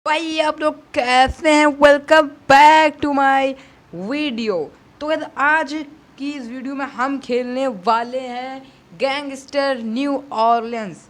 भाई आप लोग कैसे हैं। Welcome back to my video. तो guys, आज की इस वीडियो में हम खेलने वाले हैं गैंगस्टर न्यू ऑरलियंस।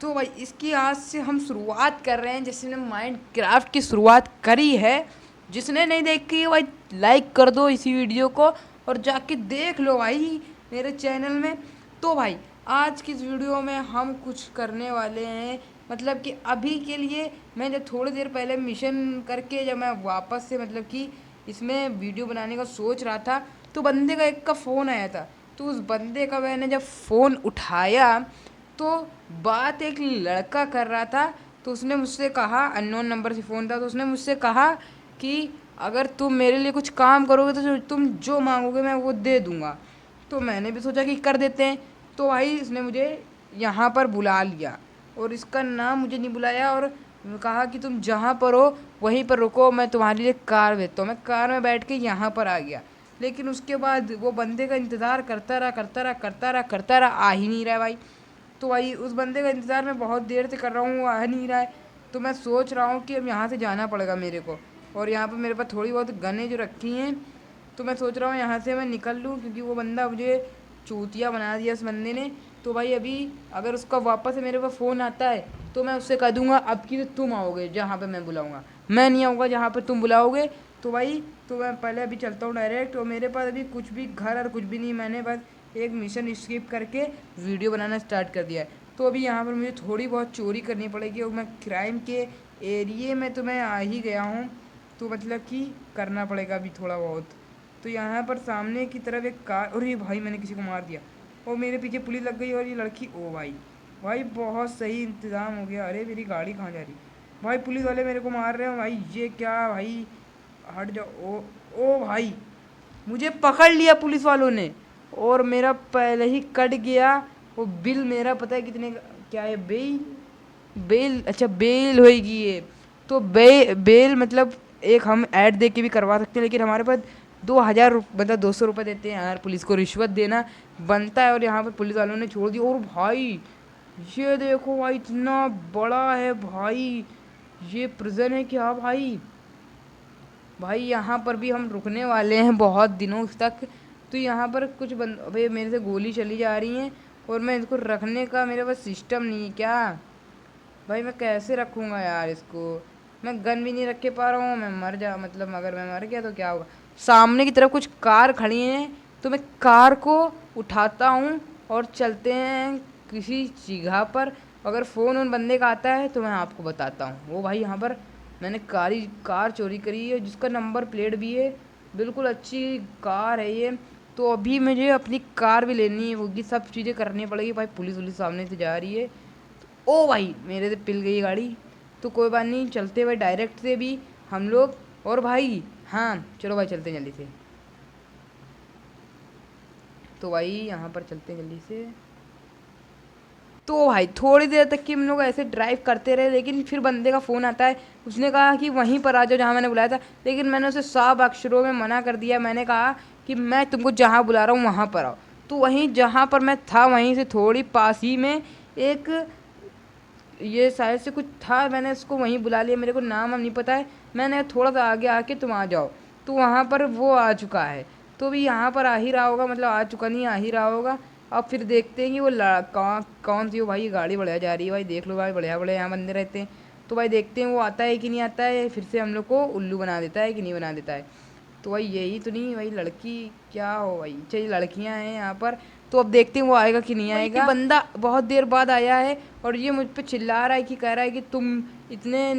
तो भाई इसकी आज से हम शुरुआत कर रहे हैं, जिसने माइनक्राफ्ट की शुरुआत करी है। जिसने नहीं देखी है भाई लाइक कर दो इसी वीडियो को और जाके देख लो भाई मेरे चैनल में। तो भाई आज की इस वीडियो में हम कुछ करने वाले हैं, मतलब कि अभी के लिए मैं जब थोड़ी देर पहले मिशन करके जब मैं वापस से मतलब कि इसमें वीडियो बनाने का सोच रहा था, तो बंदे का एक का फ़ोन आया था। तो उस बंदे का मैंने जब फ़ोन उठाया तो बात एक लड़का कर रहा था। तो उसने मुझसे कहा, अननोन नंबर से फ़ोन था, तो उसने मुझसे कहा कि अगर तुम मेरे लिए कुछ काम करोगे तो तुम जो मांगोगे मैं वो दे दूँगा। तो मैंने भी सोचा कि कर देते हैं। तो भाई इसने मुझे यहाँ पर बुला लिया और इसका नाम मुझे नहीं बुलाया और कहा कि तुम जहाँ पर हो वहीं पर रुको, मैं तुम्हारे लिए कार भेजता हूँ। मैं कार में बैठ के यहाँ पर आ गया, लेकिन उसके बाद वो बंदे का इंतज़ार करता रहा, आ ही नहीं रहा भाई। तो भाई उस बंदे का इंतज़ार मैं बहुत देर से कर रहा हूँ, वो आ नहीं रहा है। तो मैं सोच रहा हूँ कि अब यहाँ से जाना पड़ेगा मेरे को। और यहाँ पर मेरे पास थोड़ी बहुत गनें जो रखी हैं, तो मैं सोच रहा हूँ यहाँ से मैं निकल लूँ, क्योंकि वो बंदा मुझे चूतिया बना दिया इस बंदे ने। तो भाई अभी अगर उसका वापस से मेरे पास फ़ोन आता है तो मैं उससे कह दूँगा अब की तो तुम आओगे जहाँ पे मैं बुलाऊँगा, मैं नहीं आऊँगा जहाँ पे तुम बुलाओगे। तो भाई तो मैं पहले अभी चलता हूँ डायरेक्ट, और मेरे पास अभी कुछ भी घर और कुछ भी नहीं, मैंने बस एक मिशन स्किप करके वीडियो बनाना स्टार्ट कर दिया है। तो अभी यहाँ पर मुझे थोड़ी बहुत चोरी करनी पड़ेगी, और मैं क्राइम के एरिए में तो मैं आ ही गया हूँ, तो मतलब कि करना पड़ेगा अभी थोड़ा बहुत। तो यहाँ पर सामने की तरफ एक कार, अरे भाई मैंने किसी को मार दिया और मेरे पीछे पुलिस लग गई, और ये लड़की, ओ भाई भाई बहुत सही इंतज़ाम हो गया। अरे मेरी गाड़ी कहाँ जा रही भाई, पुलिस वाले मेरे को मार रहे हैं भाई, ये क्या भाई, हट जाओ। ओ भाई मुझे पकड़ लिया पुलिस वालों ने और मेरा पहले ही कट गया। वो बिल मेरा पता है कितने का, क्या है, बेल बेल, अच्छा बेल होएगी ये। तो बेल मतलब एक हम ऐड दे के भी करवा सकते हैं, लेकिन हमारे पास 2,000 मतलब 200 रुपये देते हैं यार, पुलिस को रिश्वत देना बनता है। और यहाँ पर पुलिस वालों ने छोड़ दी। और भाई ये देखो भाई इतना बड़ा है भाई, ये प्रिजन है क्या भाई। भाई यहाँ पर भी हम रुकने वाले हैं बहुत दिनों तक। तो यहाँ पर कुछ भाई मेरे से गोली चली जा रही हैं, और मैं इसको रखने का मेरे पास सिस्टम नहीं है क्या। भाई मैं कैसे रखूँगा यार इसको, मैं गन भी नहीं रख के पा रहा हूँ। मैं मर जा मतलब अगर मैं मर गया तो क्या होगा। सामने की तरफ कुछ कार खड़ी हैं, तो मैं कार को उठाता हूँ और चलते हैं किसी जगह पर। अगर फ़ोन उन बंदे का आता है तो मैं आपको बताता हूँ। वो भाई यहाँ पर मैंने कार चोरी करी है, जिसका नंबर प्लेट भी है, बिल्कुल अच्छी कार है ये। तो अभी मुझे अपनी कार भी लेनी है, होगी, सब चीज़ें करनी पड़ेगी। भाई पुलिस वुलिस सामने से जा रही है। ओ भाई मेरे से पिल गई गाड़ी। तो कोई बात नहीं, चलते भाई डायरेक्ट से भी हम लोग। और भाई हाँ चलो भाई चलते हैं जल्दी से। तो भाई यहाँ पर चलते हैं जल्दी से। तो भाई थोड़ी देर तक कि हम लोग ऐसे ड्राइव करते रहे, लेकिन फिर बंदे का फ़ोन आता है। उसने कहा कि वहीं पर आ जाओ जहाँ मैंने बुलाया था, लेकिन मैंने उसे साफ अक्षरों में मना कर दिया। मैंने कहा कि मैं तुमको जहाँ बुला रहा हूँ वहाँ पर आओ। तो वहीं जहाँ पर मैं था वहीं से थोड़ी पास ही में एक, ये शायद से कुछ था, मैंने उसको वहीं बुला लिया। मेरे को नाम हम नहीं पता है, मैंने थोड़ा सा आगे आके तुम आ जाओ। तो वहाँ पर वो आ चुका है। तो भी यहाँ पर आ ही रहा होगा, मतलब आ चुका नहीं, आ ही रहा होगा। अब फिर देखते हैं कि वो कौन सी हो भाई, ये गाड़ी बढ़िया जा रही है भाई, देख लो भाई, बढ़िया बढ़िया यहाँ बंदे रहते हैं। तो भाई देखते हैं वो आता है कि नहीं आता है, फिर से हम लोग को उल्लू बना देता है कि नहीं बना देता है। तो भाई यही तो नहीं भाई, लड़की क्या हो भाई, चाहिए लड़कियां हैं यहाँ पर। तो अब देखते हैं वो आएगा कि नहीं आएगा। बंदा बहुत देर बाद आया है और ये मुझ पे चिल्ला रहा है कि कह रहा है कि तुम इतने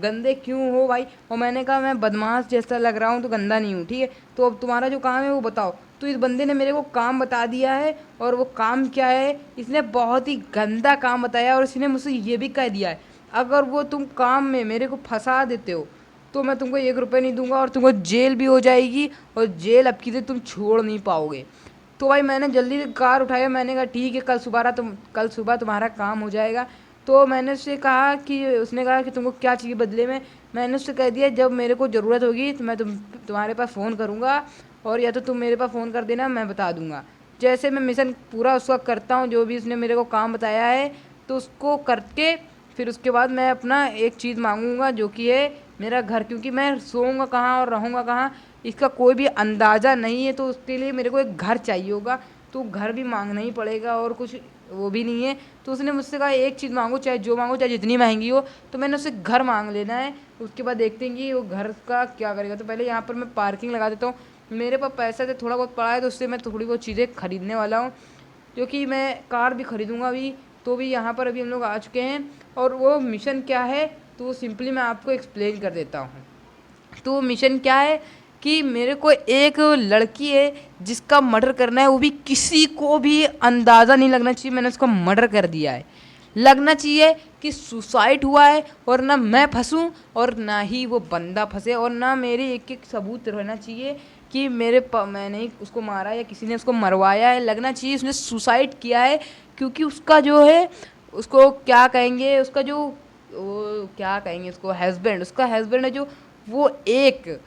गंदे क्यों हो भाई। और मैंने कहा मैं बदमाश जैसा लग रहा हूँ तो गंदा नहीं हूँ, ठीक है। तो अब तुम्हारा जो काम है वो बताओ। तो इस बंदे ने मेरे को काम बता दिया है, और वो काम क्या है, इसने बहुत ही गंदा काम बताया। और इसने मुझसे ये भी कह दिया है अगर वो तुम काम में मेरे को फंसा देते हो तो मैं तुमको 1 रुपये नहीं दूंगा, और तुमको जेल भी हो जाएगी, और जेल अब की से तुम छोड़ नहीं पाओगे। तो भाई मैंने जल्दी से कार उठाया, मैंने कहा ठीक है कल सुबह तुम्हारा काम हो जाएगा। तो मैंने उससे कहा कि, उसने कहा कि तुमको क्या चाहिए बदले में। मैंने उससे कह दिया जब मेरे को ज़रूरत होगी तो मैं तुम्हारे पास फ़ोन करूँगा, और या तो तुम मेरे पास फ़ोन कर देना, मैं बता दूँगा। जैसे मैं मिशन पूरा उसका करता हूँ, जो भी उसने मेरे को काम बताया है, तो उसको करके फिर उसके बाद मैं अपना एक चीज़ मांगूंगा जो कि है मेरा घर, क्योंकि मैं सोऊंगा कहाँ और रहूँगा कहाँ इसका कोई भी अंदाज़ा नहीं है। तो उसके लिए मेरे को एक घर चाहिए होगा, तो घर भी मांगना ही पड़ेगा और कुछ वो भी नहीं है। तो उसने मुझसे कहा एक चीज़ मांगो, चाहे जो मांगो, चाहे जितनी महंगी हो। तो मैंने उससे घर मांग लेना है। उसके बाद देखते हैं कि वो घर का क्या करेगा। तो पहले यहाँ पर मैं पार्किंग लगा देता हूँ। मेरे पास पैसा तो थोड़ा बहुत पड़ा है, तो उससे मैं थोड़ी बहुत चीज़ें खरीदने वाला हूँ, क्योंकि मैं कार भी खरीदूंगा अभी। तो भी यहाँ पर अभी हम लोग आ चुके हैं, और वो मिशन क्या है तो वो सिंपली मैं आपको एक्सप्लेन कर देता हूँ। तो वो मिशन क्या है कि मेरे को एक लड़की है जिसका मर्डर करना है, वो भी किसी को भी अंदाज़ा नहीं लगना चाहिए मैंने उसका मर्डर कर दिया है। लगना चाहिए कि सुसाइड हुआ है, और ना मैं फंसूं और ना ही वो बंदा फंसे, और ना मेरे एक एक सबूत रहना चाहिए कि मैंने ही उसको मारा या किसी ने उसको मरवाया है। लगना चाहिए उसने सुसाइड किया है, क्योंकि उसका जो है उसको क्या कहेंगे, उसका जो वो क्या कहेंगे उसको हस्बैंड, उसका हस्बैंड है जो, वो एक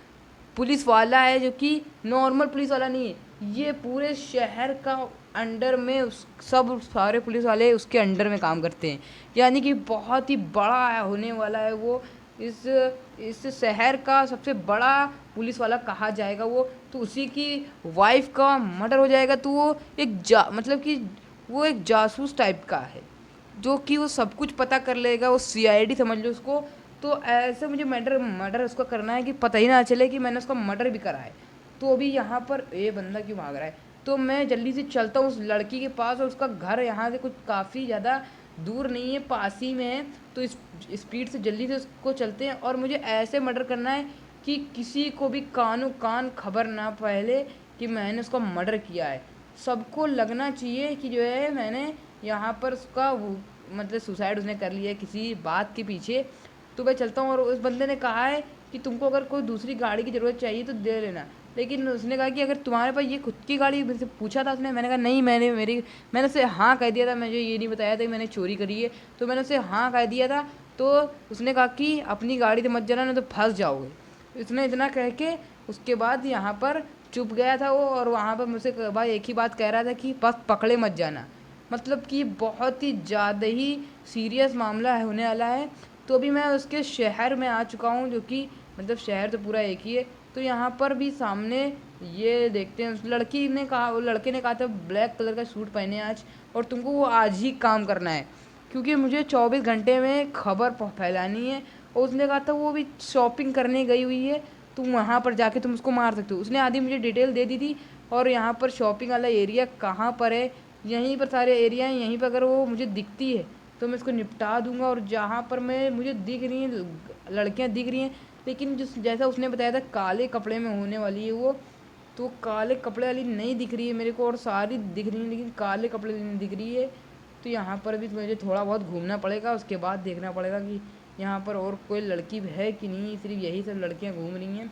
पुलिस वाला है, जो कि नॉर्मल पुलिस वाला नहीं है। ये पूरे शहर का अंडर में सब सारे पुलिस वाले उसके अंडर में काम करते हैं, यानी कि बहुत ही बड़ा होने वाला है वो। इस शहर का सबसे बड़ा पुलिस वाला कहा जाएगा वो। तो उसी की वाइफ का मर्डर हो जाएगा, तो वो मतलब कि वो एक जासूस टाइप का है, जो कि वो सब कुछ पता कर लेगा। वो सीआईडी समझ लो उसको। तो ऐसे मुझे मर्डर उसका करना है कि पता ही ना चले कि मैंने उसका मर्डर भी करा है। तो अभी यहाँ पर ये बंदा क्यों भाग रहा है, तो मैं जल्दी से चलता हूँ उस लड़की के पास। और उसका घर यहाँ से कुछ काफ़ी ज़्यादा दूर नहीं है, पास ही में है। तो इस स्पीड से जल्दी से उसको चलते हैं, और मुझे ऐसे मर्डर करना है कि किसी को भी कानो कान खबर ना पहले कि मैंने उसका मर्डर किया है। सबको लगना चाहिए कि जो है मैंने यहाँ पर उसका मतलब सुसाइड उसने कर लिया है किसी बात के पीछे। तो मैं चलता हूँ, और उस बंदे ने कहा है कि तुमको अगर कोई दूसरी गाड़ी की ज़रूरत चाहिए तो दे लेना। लेकिन उसने कहा कि अगर तुम्हारे पास ये खुद की गाड़ी, मुझसे पूछा था उसने। मैंने कहा नहीं, मैंने उसे हाँ कह दिया था, मुझे ये नहीं बताया था कि मैंने चोरी करी है। तो मैंने उसे हाँ कह दिया था। तो उसने कहा कि अपनी गाड़ी से मत जाना, नहीं तो फंस जाओगे। इसने इतना कह के उसके बाद यहाँ पर चुप गया था वो। और वहाँ पर मुझसे भाई एक ही बात कह रहा था कि बस पकड़े मत जाना। मतलब कि बहुत ही ज़्यादा ही सीरियस मामला है होने वाला है। तो अभी मैं उसके शहर में आ चुका हूँ, जो कि मतलब शहर तो पूरा एक ही है। तो यहाँ पर भी सामने ये देखते हैं, उस लड़की ने कहा, वो लड़के ने कहा था ब्लैक कलर का सूट पहने आज, और तुमको वो आज ही काम करना है, क्योंकि मुझे 24 घंटे में खबर फैलानी है। और उसने कहा था वो भी शॉपिंग करने गई हुई है, तुम वहाँ पर जाके तुम उसको मार सकते हो। उसने आधी मुझे डिटेल दे दी थी। और यहाँ पर शॉपिंग वाला एरिया कहाँ पर है, यहीं पर सारे एरिया हैं। यहीं पर अगर वो मुझे दिखती है तो मैं इसको निपटा दूंगा। और जहाँ पर मैं मुझे दिख रही हैं लड़कियाँ दिख रही हैं, लेकिन जिस जैसा उसने बताया था काले कपड़े में होने वाली है वो, तो काले कपड़े वाली नहीं दिख रही है मेरे को, और सारी दिख रही है लेकिन काले कपड़े वाली नहीं दिख रही है। तो यहाँ पर भी मुझे थोड़ा बहुत घूमना पड़ेगा, उसके बाद देखना पड़ेगा कि यहाँ पर और कोई लड़की है कि नहीं, सिर्फ यही सब लड़कियाँ घूम रही हैं।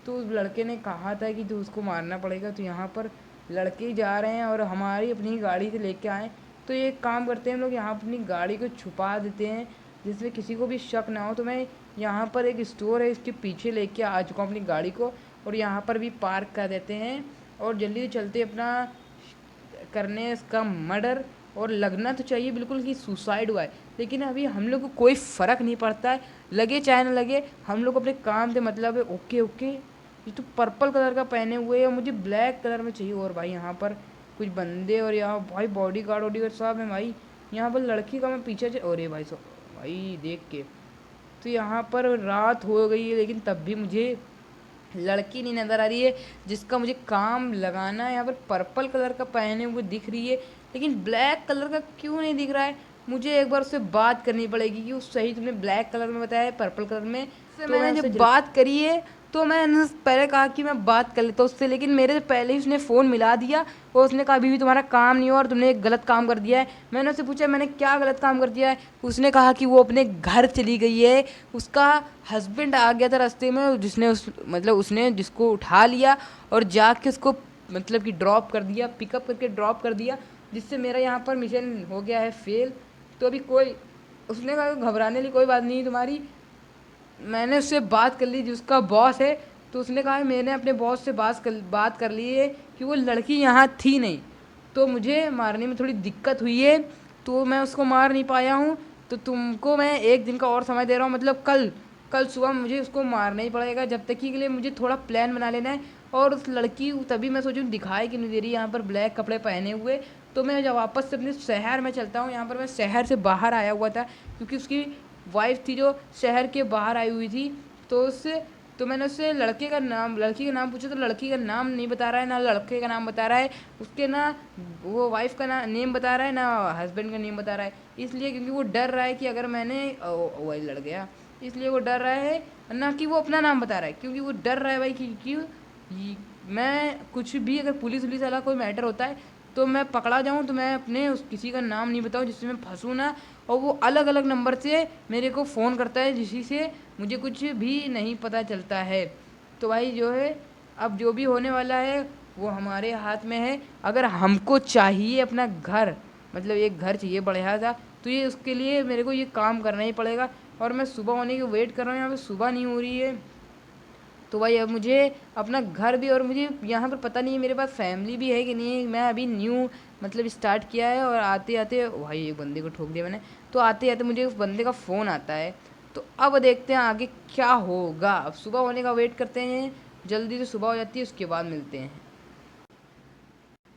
तो उस लड़के ने कहा था कि तो उसको मारना पड़ेगा। तो यहाँ पर लड़के जा रहे हैं और हमारी अपनी गाड़ी से लेके आए। तो ये काम करते हैं हम लोग, यहाँ अपनी गाड़ी को छुपा देते हैं जिसमें किसी को भी शक ना हो। तो मैं यहाँ पर एक स्टोर है, इसके पीछे लेके आ चुका हूँ अपनी गाड़ी को, और यहाँ पर भी पार्क कर देते हैं। और जल्दी से चलते अपना करने इसका मर्डर। और लगना तो चाहिए बिल्कुल कि सुसाइड हुआ है, लेकिन अभी हम लोग को कोई फ़र्क नहीं पड़ता है, लगे चाहे ना लगे, हम लोग अपने काम से मतलब है। ओके ओके, ये तो पर्पल कलर का पहने हुए है, मुझे ब्लैक कलर में चाहिए। और भाई यहाँ पर कुछ बंदे, और यहाँ भाई बॉडी गार्ड सब है भाई। यहाँ पर लड़की का मैं पीछे और भाई भाई देख के तो यहाँ पर रात हो गई है, लेकिन तब भी मुझे लड़की नहीं नज़र आ रही है जिसका मुझे काम लगाना है। यहाँ पर पर्पल कलर का पहने हुए दिख रही है, लेकिन ब्लैक कलर का क्यों नहीं दिख रहा है। मुझे एक बार उससे बात करनी पड़ेगी कि उस सही तुमने ब्लैक कलर में बताया है पर्पल कलर में। तो मैंने जब बात करी है, तो मैंने पहले कहा कि मैं बात कर लेता हूँ उससे, लेकिन मेरे से पहले ही उसने फ़ोन मिला दिया। और उसने कहा अभी भी तुम्हारा काम नहीं हुआ और तुमने एक गलत काम कर दिया है। मैंने उससे पूछा मैंने क्या गलत काम कर दिया है। उसने कहा कि वो अपने घर चली गई है, उसका हस्बैंड आ गया था रास्ते में, जिसने उसने जिसको उठा लिया और जाके उसको मतलब कि ड्रॉप कर दिया, पिकअप करके ड्रॉप कर दिया, जिससे मेरा यहाँ पर मिशन हो गया है फेल। तो अभी कोई, उसने कहा घबराने की कोई बात नहीं तुम्हारी। मैंने उससे बात कर ली जो उसका बॉस है। तो उसने कहा मैंने अपने बॉस से बात कर ली है कि वो लड़की यहाँ थी नहीं, तो मुझे मारने में थोड़ी दिक्कत हुई है, तो मैं उसको मार नहीं पाया हूँ। तो तुमको मैं एक दिन का और समय दे रहा हूँ, मतलब कल कल सुबह मुझे उसको मारना ही पड़ेगा। जब तक कि के लिए मुझे थोड़ा प्लान बना लेना है। और उस लड़की तभी मैं सोचूँ दिखाई कि नहीं दे रही यहाँ पर ब्लैक कपड़े पहने हुए। तो मैं जब वापस से अपने शहर में चलता हूँ, यहाँ पर मैं शहर से बाहर आया हुआ था क्योंकि उसकी वाइफ थी जो शहर के बाहर आई हुई थी। तो उससे तो मैंने उससे लड़की का नाम पूछा, तो लड़की का नाम नहीं बता रहा है, ना लड़के का नाम बता रहा है उसके, ना वो वाइफ का नेम बता रहा है, ना हस्बैंड का नेम बता रहा है। इसलिए क्योंकि वो डर रहा है कि अगर मैंने वही लड़ गया, इसलिए वो डर रहा है। ना कि वो अपना नाम बता रहा है, क्योंकि वो डर रहा है भाई कि मैं कुछ भी अगर पुलिस वुलिस वाला कोई मैटर होता है तो मैं पकड़ा जाऊँ, तो मैं अपने उस किसी का नाम नहीं बताऊँ जिससे मैं फंसूँ ना। और वो अलग अलग नंबर से मेरे को फ़ोन करता है जिसी से मुझे कुछ भी नहीं पता चलता है। तो भाई जो है, अब जो भी होने वाला है वो हमारे हाथ में है। अगर हमको चाहिए अपना घर, मतलब एक घर चाहिए बढ़िया सा, तो ये उसके लिए मेरे को ये काम करना ही पड़ेगा। और मैं सुबह होने की वेट कर रहा हूँ, यहाँ पे सुबह नहीं हो रही है। तो भाई अब मुझे अपना घर भी, और मुझे यहाँ पर पता नहीं है मेरे पास फैमिली भी है कि नहीं। मैं अभी न्यू मतलब स्टार्ट किया है, और आते आते भाई एक बंदे को ठोक दिया मैंने। तो आते आते मुझे उस बंदे का फ़ोन आता है। तो अब देखते हैं आगे क्या होगा। अब सुबह होने का वेट करते हैं, जल्दी से सुबह हो जाती है उसके बाद मिलते हैं।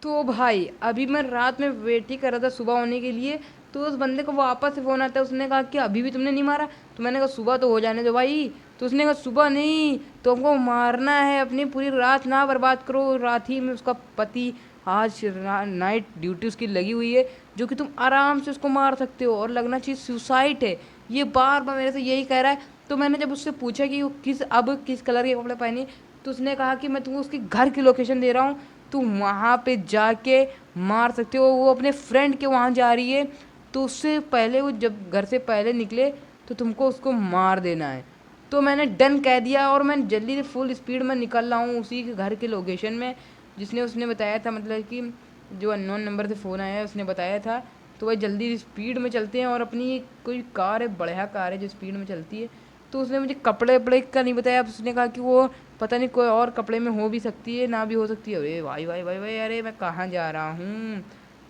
तो भाई अभी मैं रात में वेट ही कर रहा था सुबह होने के लिए। तो उस बंदे को वापस से फ़ोन आता है, उसने कहा कि अभी भी तुमने नहीं मारा। तो मैंने कहा सुबह तो हो जाने दो भाई। तो उसने कहा सुबह नहीं, तुमको मारना है, अपनी पूरी रात ना बर्बाद करो। रात ही में उसका पति आज नाइट ड्यूटी उसकी लगी हुई है, जो कि तुम आराम से उसको मार सकते हो, और लगना चाहिए सुसाइड है। ये बार बार मेरे से यही कह रहा है। तो मैंने जब उससे पूछा कि वो किस कलर के कपड़े पहने, तो उसने कहा कि मैं तुमको उसके घर की लोकेशन दे रहा हूँ, तुम वहाँ पे जाके मार सकते हो। वो अपने फ्रेंड के वहाँ जा रही है, तो उससे पहले वो जब घर से पहले निकले तो तुमको उसको मार देना है। तो मैंने डन कह दिया, और मैं जल्दी से फुल स्पीड में निकल रहा हूँ उसी के घर के लोकेशन में, जिसने उसने बताया था, मतलब कि जो अननोन नंबर से फ़ोन आया है उसने बताया था। तो वही जल्दी स्पीड में चलते हैं, और अपनी कोई कार है, बढ़िया कार है जो स्पीड में चलती है। तो उसने मुझे कपड़े वपड़े का नहीं बताया, उसने कहा कि वो पता नहीं कोई और कपड़े में हो भी सकती है, ना भी हो सकती है। अरे भाई भाई भाई भाई, अरे मैं कहाँ जा रहा हूँ।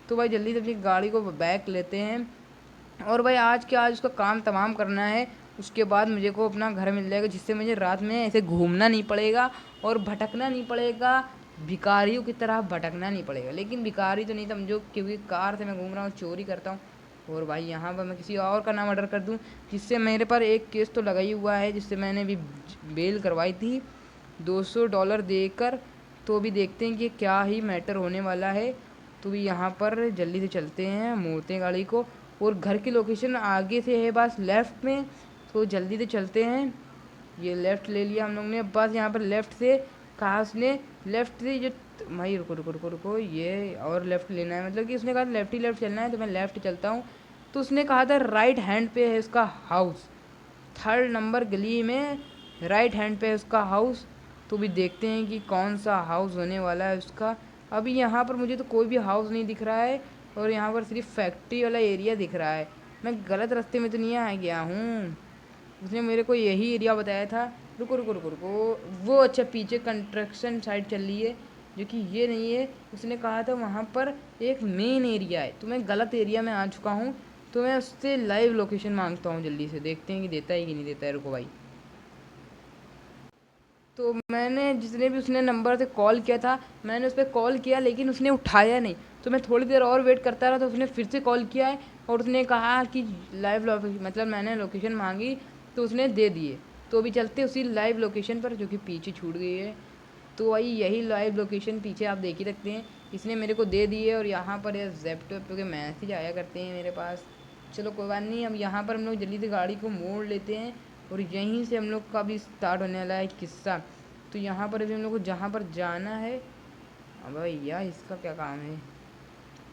तो भाई जल्दी से अपनी गाड़ी को बैक लेते हैं, और भाई आज के आज उसका काम तमाम करना है। उसके बाद मुझे को अपना घर मिल जाएगा, जिससे मुझे रात में ऐसे घूमना नहीं पड़ेगा और भटकना नहीं पड़ेगा, भिखारियों की तरह भटकना नहीं पड़ेगा। लेकिन भिखारी तो नहीं समझो, क्योंकि कार से मैं घूम रहा हूँ, चोरी करता हूँ। और भाई यहाँ पर मैं किसी और का नाम ऑर्डर कर दूँ, जिससे मेरे पर एक केस तो लगा ही हुआ है, जिससे मैंने भी बेल करवाई थी $200 देकर। तो अभी देखते हैं कि क्या ही मैटर होने वाला है। तो भी यहाँ पर जल्दी से चलते हैं, मोड़ते हैं गाड़ी को, और घर की लोकेशन आगे से है बस लेफ़्ट में। तो जल्दी से चलते हैं। ये लेफ़्ट ले लिया हम लोग ने, बस यहाँ पर लेफ़्ट से कहा उसने, लेफ़्ट से जो भाई रुको रुको रुको रुको, ये और लेफ़्ट लेना है, मतलब कि उसने कहा लेफ़्ट ही लेफ़्ट चलना है, तो मैं लेफ़्ट चलता हूँ। तो उसने कहा था राइट हैंड पे है उसका हाउस, 3rd नंबर गली में राइट हैंड पे है उसका हाउस। तो भी देखते हैं कि कौन सा हाउस होने वाला है उसका। अभी यहाँ पर मुझे तो कोई भी हाउस नहीं दिख रहा है, और यहाँ पर सिर्फ फैक्ट्री वाला एरिया दिख रहा है। मैं गलत रास्ते में तो नहीं आ गया हूँ? उसने मेरे को यही एरिया बताया था। रुको रुको रुको रुको, वो अच्छा पीछे कंस्ट्रक्शन साइट चल रही है, जो कि ये नहीं है। उसने कहा था वहाँ पर एक मेन एरिया है, तो मैं गलत एरिया में आ चुका हूँ। तो मैं उससे लाइव लोकेशन मांगता हूँ, जल्दी से देखते हैं कि देता है कि नहीं देता है। रुको भाई, तो मैंने जितने भी उसने नंबर से कॉल किया था, मैंने उस पर कॉल किया, लेकिन उसने उठाया नहीं। तो मैं थोड़ी देर और वेट करता रहा, तो उसने फिर से कॉल किया है, और उसने कहा कि लाइव लोकेशन, मतलब मैंने लोकेशन मांगी तो उसने दे दिए। तो अभी चलते उसी लाइव लोकेशन पर, जो कि पीछे छूट गई है। तो वही यही लाइव लोकेशन पीछे आप देख ही सकते हैं, इसने मेरे को दे दी है। और यहाँ पर ये ज़ेप्टो के मैसेज आया करते हैं मेरे पास। चलो कोई बात नहीं, अब यहाँ पर हम लोग जल्दी से गाड़ी को मोड़ लेते हैं, और यहीं से हम लोग का भी स्टार्ट होने वाला है किस्सा। तो यहाँ पर अभी हम लोग को जहाँ पर जाना है, अब भैया इसका क्या काम है,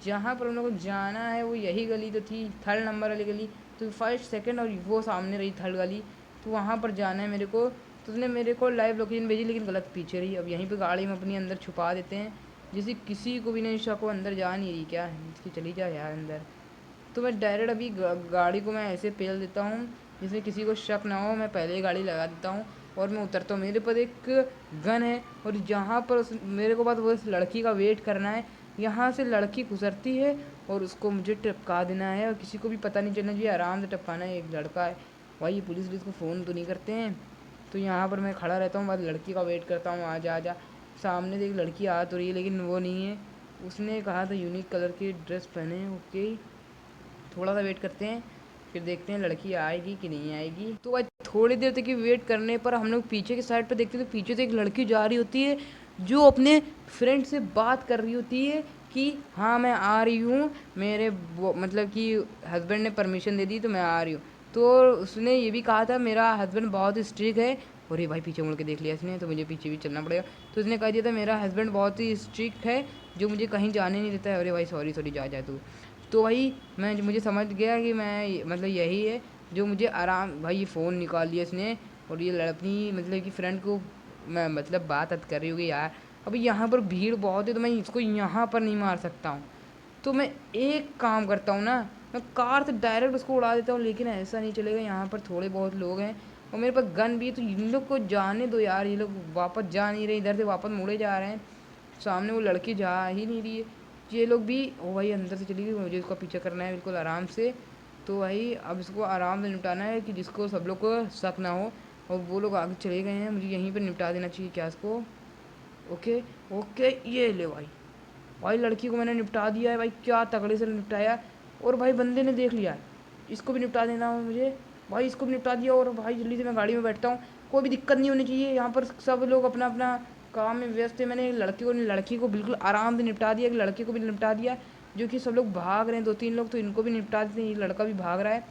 जहाँ पर हम लोग को जाना है वो यही गली तो थी, 3rd नंबर वाली गली। तो 1st 2nd और वो सामने रही 3rd गली, तो वहाँ पर जाना है मेरे को। तो उसने मेरे को लाइव लोकेशन भेजी, लेकिन गलत पीछे रही। अब यहीं पे गाड़ी में अपनी अंदर छुपा देते हैं, जिससे किसी को भी नहीं शक हो। अंदर जा नहीं रही क्या, इसकी चली जा यार अंदर। तो मैं डायरेक्ट अभी गाड़ी को मैं ऐसे पेल देता हूँ जिसमें किसी को शक ना हो। मैं पहले ही गाड़ी लगा देता हूँ, और मैं उतरता हूँ। मेरे पास एक गन है, और जहाँ पर मेरे को बस वो इस लड़की का वेट करना है, यहाँ से लड़की गुजरती है और उसको मुझे टपका देना है और किसी को भी पता नहीं चलना चाहिए, आराम से टपकाना है। एक लड़का है भाई, ये पुलिस को फ़ोन तो नहीं करते हैं। तो यहाँ पर मैं खड़ा रहता हूँ, बस लड़की का वेट करता हूँ, आ जा आ जा। सामने से एक लड़की आ तो रही है लेकिन वो नहीं है। उसने कहा था यूनिक कलर की ड्रेस पहने। ओके, थोड़ा सा वेट करते हैं, फिर देखते हैं लड़की आएगी कि नहीं आएगी। तो भाई थोड़ी देर तक की वेट करने पर हम लोग पीछे की साइड पर देखते हैं तो पीछे से एक लड़की जा रही होती है जो अपने फ्रेंड से बात कर रही होती है कि हाँ मैं आ रही हूँ, मेरे मतलब कि हस्बैंड ने परमिशन दे दी तो मैं आ रही हूँ। तो उसने ये भी कहा था मेरा हस्बैंड बहुत ही स्ट्रिक्ट है। और ये भाई पीछे मुड़ के देख लिया इसने, तो मुझे पीछे भी चलना पड़ेगा। तो उसने कह दिया था मेरा हस्बैंड बहुत ही स्ट्रिक्ट है, जो मुझे कहीं जाने नहीं देता है। अरे भाई सॉरी सॉरी, जा जा तू। तो भाई मुझे समझ गया कि मैं मतलब यही है जो मुझे आराम। भाई ये फ़ोन निकाल लिया इसने और ये अपनी मतलब कि फ्रेंड को मैं मतलब बात कर रही होगी यार। अभी यहाँ पर भीड़ बहुत है तो मैं इसको यहाँ पर नहीं मार सकता हूँ। तो मैं एक काम करता हूँ ना, मैं कार से डायरेक्ट उसको उड़ा देता हूँ। लेकिन ऐसा नहीं चलेगा, यहाँ पर थोड़े बहुत लोग हैं और मेरे पास गन भी है। तो इन लोग को जाने दो यार, ये लोग वापस जा नहीं रहे, इधर से वापस मुड़े जा रहे हैं। सामने वो लड़की जा ही नहीं रही है। ये लोग भी ओ भाई अंदर से चली गई, मुझे इसका पीछा करना है बिल्कुल आराम से। तो भाई अब इसको आराम से निपटाना है कि जिसको सब लोग को शक ना हो। और वो लोग आगे चले गए हैं, मुझे यहीं पर निपटा देना चाहिए क्या इसको। ओके ओके, ये ले भाई। भाई लड़की को मैंने निपटा दिया है भाई, क्या तगड़े से निपटाया। और भाई बंदे ने देख लिया है, इसको भी निपटा देना है मुझे। भाई इसको भी निपटा दिया और भाई जल्दी से मैं गाड़ी में बैठता हूँ। कोई भी दिक्कत नहीं होनी चाहिए, यहाँ पर सब लोग अपना अपना काम में व्यस्त है। मैंने लड़की को बिल्कुल आराम से निपटा दिया, एक लड़के को भी निपटा दिया। जो कि सब लोग भाग रहे हैं, 2-3 लोग, तो इनको भी निपटा देते हैं। ये लड़का भी भाग रहा है,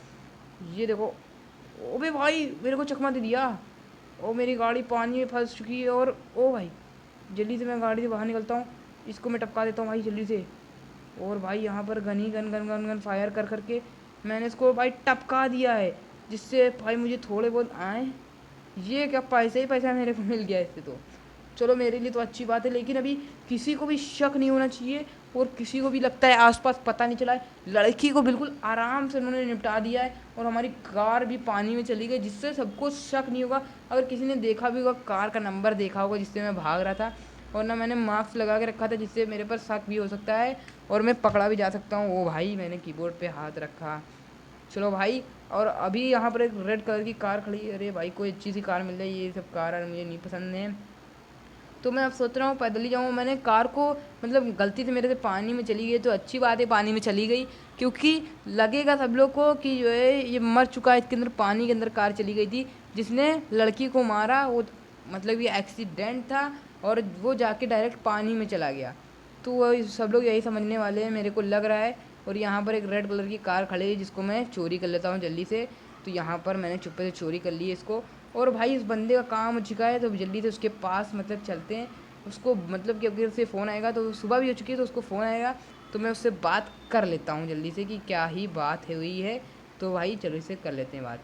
ये देखो। ओबे भाई मेरे को चकमा दे दिया और मेरी गाड़ी पानी में फंस चुकी है। और ओ भाई जल्दी से मैं गाड़ी से बाहर निकलता हूँ, इसको मैं टपका देता हूँ भाई जल्दी से। और भाई यहाँ पर गन ही gun gun gun gun fire कर करके मैंने इसको भाई टपका दिया है, जिससे भाई मुझे थोड़े बहुत आए। ये क्या पैसे ही पैसा मेरे को मिल गया इससे। तो चलो मेरे लिए तो अच्छी बात है, लेकिन अभी किसी को भी शक नहीं होना चाहिए और किसी को भी लगता है आसपास पता नहीं चला है। लड़की को बिल्कुल आराम से उन्होंने निपटा दिया है और हमारी कार भी पानी में चली गई, जिससे सबको शक नहीं होगा। अगर किसी ने देखा भी होगा, कार का नंबर देखा होगा जिससे मैं भाग रहा था, और ना मैंने मास्क लगा के रखा था जिससे मेरे पर शक भी हो सकता है और मैं पकड़ा भी जा सकता हूँ। ओ भाई मैंने कीबोर्ड पे हाथ रखा। चलो भाई, और अभी यहाँ पर एक रेड कलर की कार खड़ी है। अरे भाई कोई अच्छी सी कार मिल जाए, ये सब कार मुझे नहीं पसंद है। तो मैं अब सोच रहा हूँ पैदल ही जाऊँ। मैंने कार को मतलब गलती से मेरे से पानी में चली गई, तो अच्छी बात है पानी में चली गई, क्योंकि लगेगा सब लोग को कि जो है ये मर चुका है। इसके अंदर पानी के अंदर कार चली गई थी, जिसने लड़की को मारा वो मतलब ये एक्सीडेंट था और वो जाके डायरेक्ट पानी में चला गया। तो वो सब लोग यही समझने वाले हैं, मेरे को लग रहा है। और यहाँ पर एक रेड कलर की कार खड़ी है जिसको मैं चोरी कर लेता हूँ जल्दी से। तो यहाँ पर मैंने चुप्पे से चोरी कर ली है इसको। और भाई इस बंदे का काम हो चुका है, तो जल्दी से उसके पास मतलब चलते हैं। उसको मतलब कि अगर उससे फ़ोन आएगा, तो सुबह भी हो चुकी है तो उसको फ़ोन आएगा, तो मैं उससे बात कर लेता हूँ जल्दी से कि क्या ही बात हुई है। तो भाई चलो इससे कर लेते हैं बात।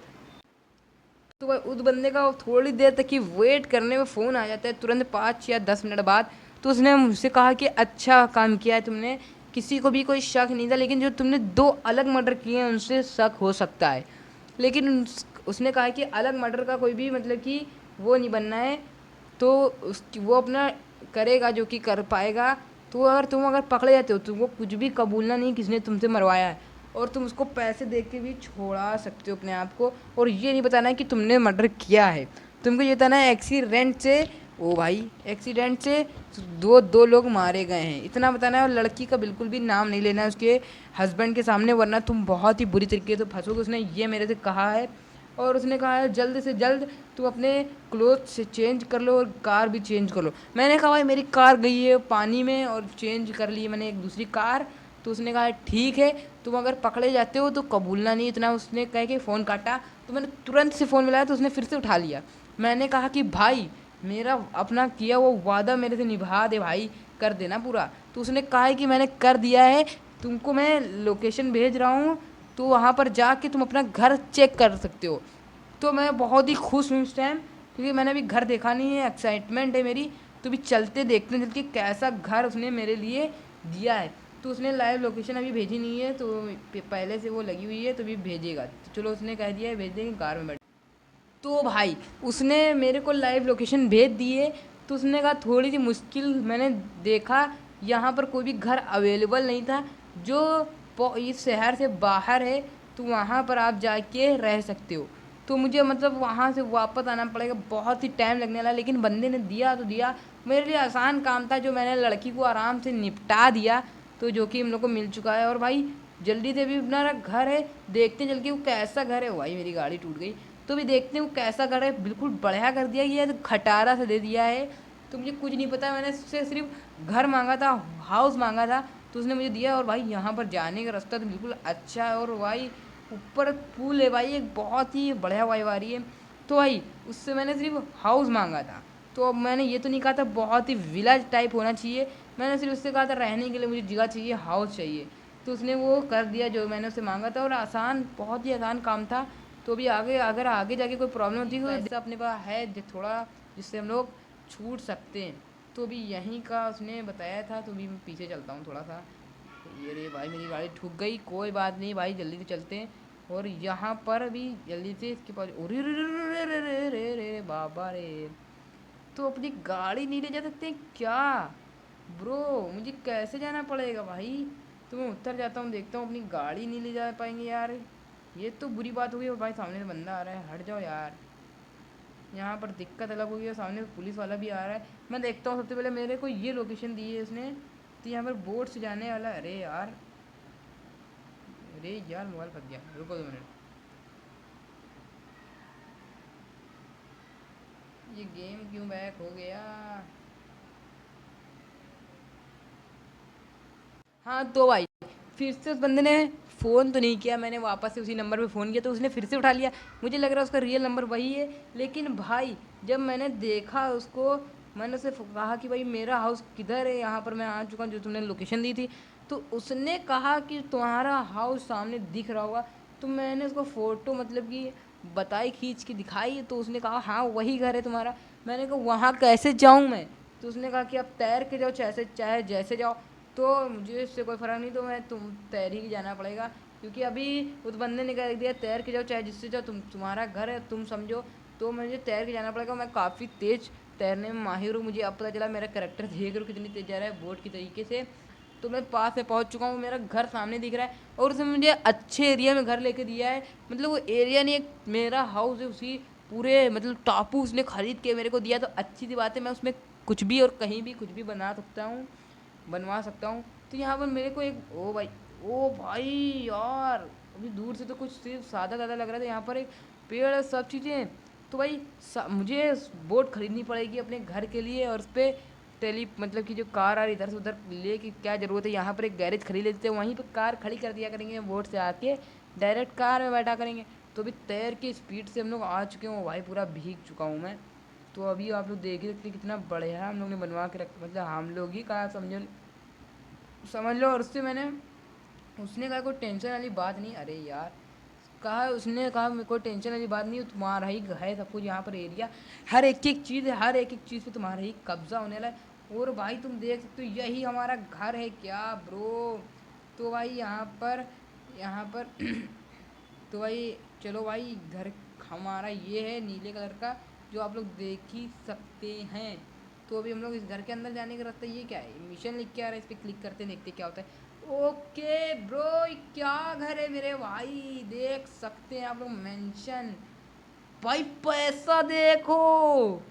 तो भाई उस बंदे का थोड़ी देर तक की वेट करने में फ़ोन आ जाता है तुरंत 5 या 10 मिनट बाद। तो उसने मुझसे कहा कि अच्छा काम किया है तुमने, किसी को भी कोई शक नहीं था, लेकिन जो तुमने 2 अलग मर्डर किए हैं उनसे शक हो सकता है। लेकिन उसने कहा कि अलग मर्डर का कोई भी मतलब कि वो नहीं बनना है, तो वो अपना करेगा जो कि कर पाएगा। तो अगर तुम पकड़े जाते हो, तुमको कुछ भी कबूलना नहीं किसने तुमसे मरवाया है, और तुम उसको पैसे दे के भी छोड़ा सकते हो अपने आप को। और ये नहीं बताना है कि तुमने मर्डर किया है, तुमको ये बताना है एक्सीडेंट से। ओ भाई एक्सीडेंट से दो लोग मारे गए हैं, इतना बताना है। और लड़की का बिल्कुल भी नाम नहीं लेना है उसके हस्बैंड के सामने, वरना तुम बहुत ही बुरी तरीके से फंसोगे। उसने ये मेरे से कहा है। और उसने कहा है जल्द से जल्द तुम अपने क्लोथ से चेंज कर लो और कार भी चेंज कर लो। मैंने कहा भाई मेरी कार गई है पानी में और चेंज कर ली मैंने एक दूसरी कार। तो उसने कहा ठीक है, तुम अगर पकड़े जाते हो तो कबूलना नहीं इतना। उसने कह के फ़ोन काटा, तो मैंने तुरंत से फ़ोन मिलाया तो उसने फिर से उठा लिया। मैंने कहा कि भाई मेरा अपना किया वो वादा मेरे से निभा दे भाई, कर देना पूरा। तो उसने कहा है कि मैंने कर दिया है, तुमको मैं लोकेशन भेज रहा हूँ, तो वहाँ पर जाके तुम अपना घर चेक कर सकते हो। तो मैं बहुत ही खुश हूँ इस टाइम, क्योंकि मैंने अभी घर देखा नहीं है, एक्साइटमेंट है मेरी। तो भी चलते देखते हैं चल के कैसा घर उसने मेरे लिए दिया है। तो उसने लाइव लोकेशन अभी भेजी नहीं है, तो पहले से वो लगी हुई है, तो भी भेजेगा। तो चलो उसने कह दिया है भेज देंगे, कार में बैठ। तो भाई उसने मेरे को लाइव लोकेशन भेज दी है। तो उसने कहा थोड़ी सी मुश्किल मैंने देखा, यहाँ पर कोई भी घर अवेलेबल नहीं था जो इस शहर से बाहर है, तो वहाँ पर आप जाके रह सकते हो। तो मुझे मतलब वहाँ से वापस आना पड़ेगा, बहुत ही टाइम लगने वाला, लेकिन बंदे ने दिया तो दिया। मेरे लिए आसान काम था जो मैंने लड़की को आराम से निपटा दिया, तो जो कि हम लोग को मिल चुका है। और भाई जल्दी से भी अपना घर है, देखते चल के वो कैसा घर है। भाई मेरी गाड़ी टूट गई, तो भी देखते हैं वो कैसा घर है। बिल्कुल बढ़िया कर दिया, ये तो खटारा से दे दिया है। तो मुझे कुछ नहीं पता, मैंने उससे सिर्फ घर मांगा था, हाउस मांगा था, तो उसने मुझे दिया। और भाई यहाँ पर जाने का रास्ता तो बिल्कुल अच्छा है। और भाई ऊपर पुल है भाई, एक बहुत ही बढ़िया वाइब आ रही है। तो भाई उससे मैंने सिर्फ हाउस मांगा था, तो अब मैंने ये तो नहीं कहा था बहुत ही विलेज टाइप होना चाहिए, मैंने सिर्फ उससे कहा था रहने के लिए मुझे जगह चाहिए, हाउस चाहिए। तो उसने वो कर दिया जो मैंने उससे मांगा था, और आसान, बहुत ही आसान काम था। तो अभी आगे अगर आगे जाके कोई प्रॉब्लम होती है तो ऐसा अपने पास है थोड़ा, जिससे हम लोग छूट सकते हैं। तो अभी यहीं का उसने बताया था, तो अभी मैं पीछे चलता हूँ थोड़ा सा। ये रे भाई मेरी गाड़ी ठुक गई, कोई बात नहीं भाई, जल्दी से चलते हैं। और यहाँ पर भी जल्दी से इसके पास, अरे रे रे रे रे रे रे रे रे बाबा रे, तो अपनी गाड़ी नहीं ले जा सकते क्या ब्रो? मुझे कैसे जाना पड़ेगा भाई? तो मैं उतर जाता हूँ, देखता हूँ अपनी गाड़ी नहीं ले जा पाएंगे यार, ये तो बुरी बात हो गई। और भाई सामने से बंदा आ रहा है, हट जाओ यार, यहाँ पर दिक्कत अलग हो गई है, सामने पुलिस वाला भी आ रहा है। मैं देखता हूँ, सबसे पहले मेरे को ये लोकेशन दी है उसने, तो यहाँ पर बोट से जाने वाला है। अरे यार, अरे यार मोबाइल फंस गया, रुको 2 मिनट। ये गेम क्यों बैक हो गया? हाँ तो भाई फिर से उस बंदे ने फ़ोन तो नहीं किया, मैंने वापस से उसी नंबर पे फ़ोन किया तो उसने फिर से उठा लिया। मुझे लग रहा है उसका रियल नंबर वही है, लेकिन भाई जब मैंने देखा उसको, मैंने उससे कहा कि भाई मेरा हाउस किधर है, यहाँ पर मैं आ चुका हूँ जो तुमने लोकेशन दी थी। तो उसने कहा कि तुम्हारा हाउस सामने दिख रहा होगा। तो मैंने उसको फ़ोटो मतलब कि बताई, खींच के दिखाई, तो उसने कहा हाँ वही घर है तुम्हारा। मैंने कहा वहाँ कैसे जाऊँ मैं? तो उसने कहा कि आप तैर के जाओ, चाहे जैसे जाओ। तो मुझे इससे कोई फ़र्क नहीं, तो मैं तुम तैर ही जाना पड़ेगा, क्योंकि अभी उस बंदे ने कह दिया तैर के जाओ चाहे जिससे जाओ, तुम्हारा घर है तुम समझो। तो मुझे तैर के जाना पड़ेगा। मैं काफ़ी तेज़ तैरने में माहिर हूँ, मुझे अब पता चला, मेरा करैक्टर देख लो कितनी तेज़ जा रहा है बोट की तरीके से। तो मैं पास में पहुँच चुका हूँ, मेरा घर सामने दिख रहा है, और उसने मुझे अच्छे एरिया में घर लेके दिया है। मतलब वो एरिया नहीं, एक मेरा हाउस है, उसी पूरे मतलब टापू उसने ख़रीद के मेरे को दिया। तो अच्छी सी बात है, मैं उसमें कुछ भी और कहीं भी कुछ भी बना सकता हूँ, बनवा सकता हूँ। तो यहाँ पर मेरे को एक, ओ भाई यार, अभी दूर से तो कुछ सिर्फ सादा सादा लग रहा था, यहाँ पर एक पेड़ है, सब चीज़ें। तो भाई मुझे बोट खरीदनी पड़ेगी अपने घर के लिए, और उस पर टेली मतलब कि जो कार आ रही इधर से उधर ले की क्या ज़रूरत है, यहाँ पर एक गैरेज खरीद लेते हैं, वहीं पर कार खड़ी कर दिया करेंगे, बोट से आके डायरेक्ट कार में बैठा करेंगे। तो अभी तैर की स्पीड से हम लोग आ चुके हैं भाई, पूरा भीग चुका हूँ मैं। तो अभी आप लोग देख ही सकते हैं कितना बढ़िया हम लोग ने बनवा के रखा, मतलब हम लोग ही कहा, समझो समझ लो। और उससे मैंने, उसने कहा कोई टेंशन वाली बात नहीं, अरे यार, कहा उसने कहा कोई टेंशन वाली बात नहीं, तुम्हारा ही है सब कुछ, यहाँ पर एरिया हर एक एक चीज़ है, हर एक एक चीज़ पे तुम्हारा ही कब्जा होने वाला है। और भाई तुम देख सकते हो यही हमारा घर है क्या ब्रो? तो भाई यहाँ पर तो भाई चलो भाई, घर हमारा ये है नीले कलर का, जो आप लोग देख ही सकते हैं। तो अभी हम लोग इस घर के अंदर जाने का रास्ता, ये क्या है, मिशन लिख के आ रहा है, इस पर क्लिक करते हैं, देखते क्या होता है। ओके ब्रो, क्या घर है मेरे भाई, देख सकते हैं आप लोग मेंशन। भाई पैसा देखो,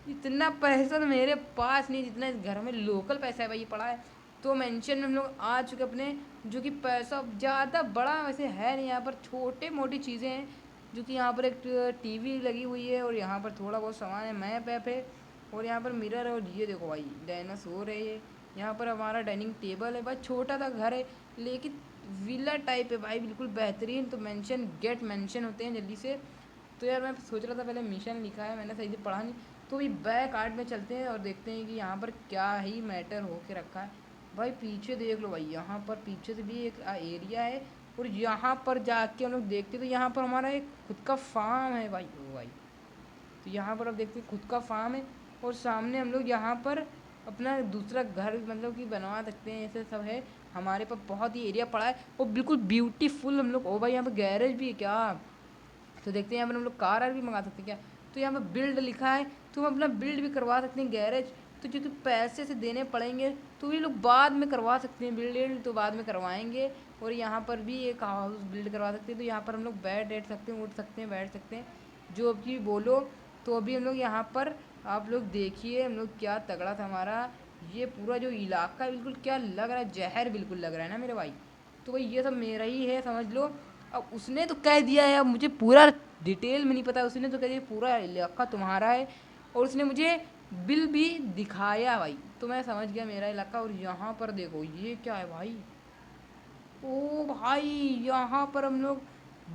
इतना पैसा तो मेरे पास नहीं जितना इस घर में लोकल पैसा है भाई, ये पड़ा है। तो मेंशन में हम लोग आ चुके अपने, जो कि पैसा ज़्यादा बड़ा वैसे है नहीं, यहाँ पर छोटे मोटी चीज़ें हैं। जो कि यहाँ पर एक टीवी लगी हुई है, और यहाँ पर थोड़ा बहुत सामान है, मैप ऐप है, और यहाँ पर मिरर है। और ये देखो भाई डायनासोर है ये। यहाँ पर हमारा डाइनिंग टेबल है भाई, छोटा सा घर है लेकिन विला टाइप है भाई, बिल्कुल बेहतरीन। तो मेंशन गेट मेंशन होते हैं जल्दी से। तो यार मैं सोच रहा था पहले मिशन लिखा है, मैंने सही से पढ़ा नहीं। तो भी बैक आर्ट में चलते हैं और देखते हैं कि यहाँ पर क्या ही मैटर हो के रखा है। भाई पीछे देख लो भाई, यहाँ पर पीछे से भी एक एरिया है, और यहाँ पर जाके हम लोग देखते तो यहाँ पर हमारा एक खुद का फार्म है भाई। ओ भाई, तो यहाँ पर अब देखते हैं खुद का फार्म है, और सामने हम लोग यहाँ पर अपना दूसरा घर मतलब कि बनवा सकते हैं, ऐसे सब है हमारे पास, बहुत ही एरिया पड़ा है और बिल्कुल ब्यूटीफुल हम लोग। ओ भाई यहाँ पर गैरेज भी है क्या? तो देखते हैं यहाँ पर हम लोग कार आर भी मंगा सकते हैं क्या? तो यहाँ पर बिल्ड लिखा है, तो हम अपना बिल्ड भी करवा सकते हैं गैरेज। तो जो कि पैसे से देने पड़ेंगे, तो ये लोग बाद में करवा सकते हैं बिल्ड, तो बाद में करवाएंगे। और यहाँ पर भी एक हाउस बिल्ड करवा सकते हैं, तो यहाँ पर हम लोग बैठ सकते हैं, उठ सकते हैं, बैठ सकते हैं, जो भी बोलो। तो अभी हम लोग यहाँ पर, आप लोग देखिए हम लोग क्या तगड़ा था हमारा ये पूरा जो इलाका, बिल्कुल क्या लग रहा है, जहर बिल्कुल लग रहा है ना मेरे भाई। तो भाई ये सब मेरा ही है समझ लो। अब उसने तो कह दिया है, अब मुझे पूरा डिटेल में नहीं पता, उसने तो कह दिया पूरा इलाका तुम्हारा है, और उसने मुझे बिल भी दिखाया भाई, तो मैं समझ गया मेरा इलाका। और यहाँ पर देखो ये क्या है भाई, ओ भाई यहाँ पर हम लोग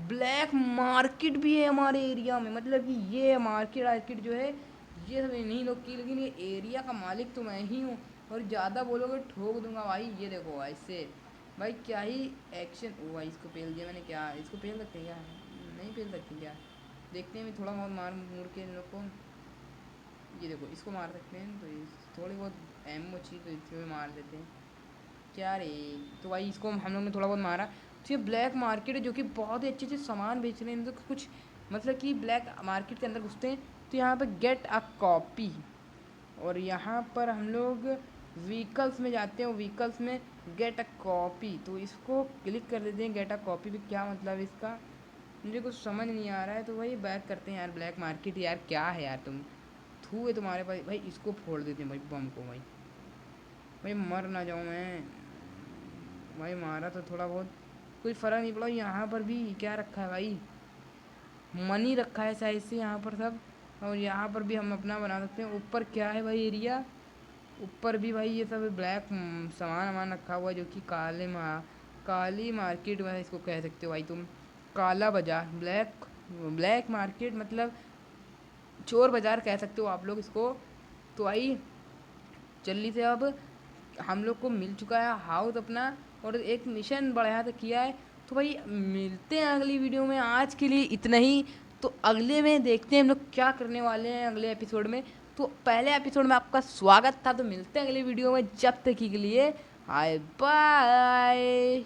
ब्लैक मार्केट भी है हमारे एरिया में, मतलब कि ये मार्केट आर्केट जो है ये सब इन्हीं लोग की, लेकिन ये एरिया का मालिक तो मैं ही हूँ, और ज़्यादा बोलोगे ठोक दूंगा भाई। ये देखो भाई से भाई क्या ही एक्शन। ओ भाई इसको पेल दिया मैंने, क्या इसको पेल सकते हैं क्या, नहीं पेल सकते क्या, देखते हैं थोड़ा बहुत मार मुड़ के इन लोग को। ये देखो इसको मार सकते हैं, तो थोड़ी बहुत एमओ चाहिए तो इसमें मार देते हैं क्या रे। तो भाई इसको हम लोग ने थोड़ा बहुत मारा। तो ये ब्लैक मार्केट है जो कि बहुत ही अच्छे अच्छे सामान बेच रहे हैं, तो कुछ मतलब कि ब्लैक मार्केट के अंदर घुसते हैं तो यहाँ पे गेट अ कॉपी, और यहाँ पर हम लोग व्हीकल्स में जाते हैं, व्हीकल्स में गेट अ कॉपी, तो इसको क्लिक कर देते हैं। गेट अ कॉपी भी क्या मतलब इसका मुझे कुछ समझ नहीं आ रहा है, तो भाई बैक करते हैं यार। ब्लैक मार्केट यार क्या है यार, तुम थू है तुम्हारे पास भाई। इसको फोड़ देते हैं भाई बम को भाई, भाई मर ना जाऊँ मैं भाई। मारा तो थोड़ा बहुत, कोई फ़र्क नहीं पड़ा। यहाँ पर भी क्या रखा है भाई, मनी रखा है शायद से यहाँ पर सब, और यहाँ पर भी हम अपना बना सकते हैं। ऊपर क्या है भाई एरिया, ऊपर भी भाई ये सब ब्लैक सामान वामान रखा हुआ है, जो कि काली मार्केट में इसको कह सकते हो भाई तुम, काला बाजार, ब्लैक मार्केट मतलब चोर बाज़ार कह सकते हो आप लोग इसको। तो भाई जल्दी से अब हम लोग को मिल चुका है हाउस अपना, और एक मिशन बढ़ाया तो किया है। तो भाई मिलते हैं अगली वीडियो में, आज के लिए इतना ही। तो अगले में देखते हैं हम लोग क्या करने वाले हैं अगले एपिसोड में। तो पहले एपिसोड में आपका स्वागत था, तो मिलते हैं अगली वीडियो में, जब तक के लिए हाय बाय।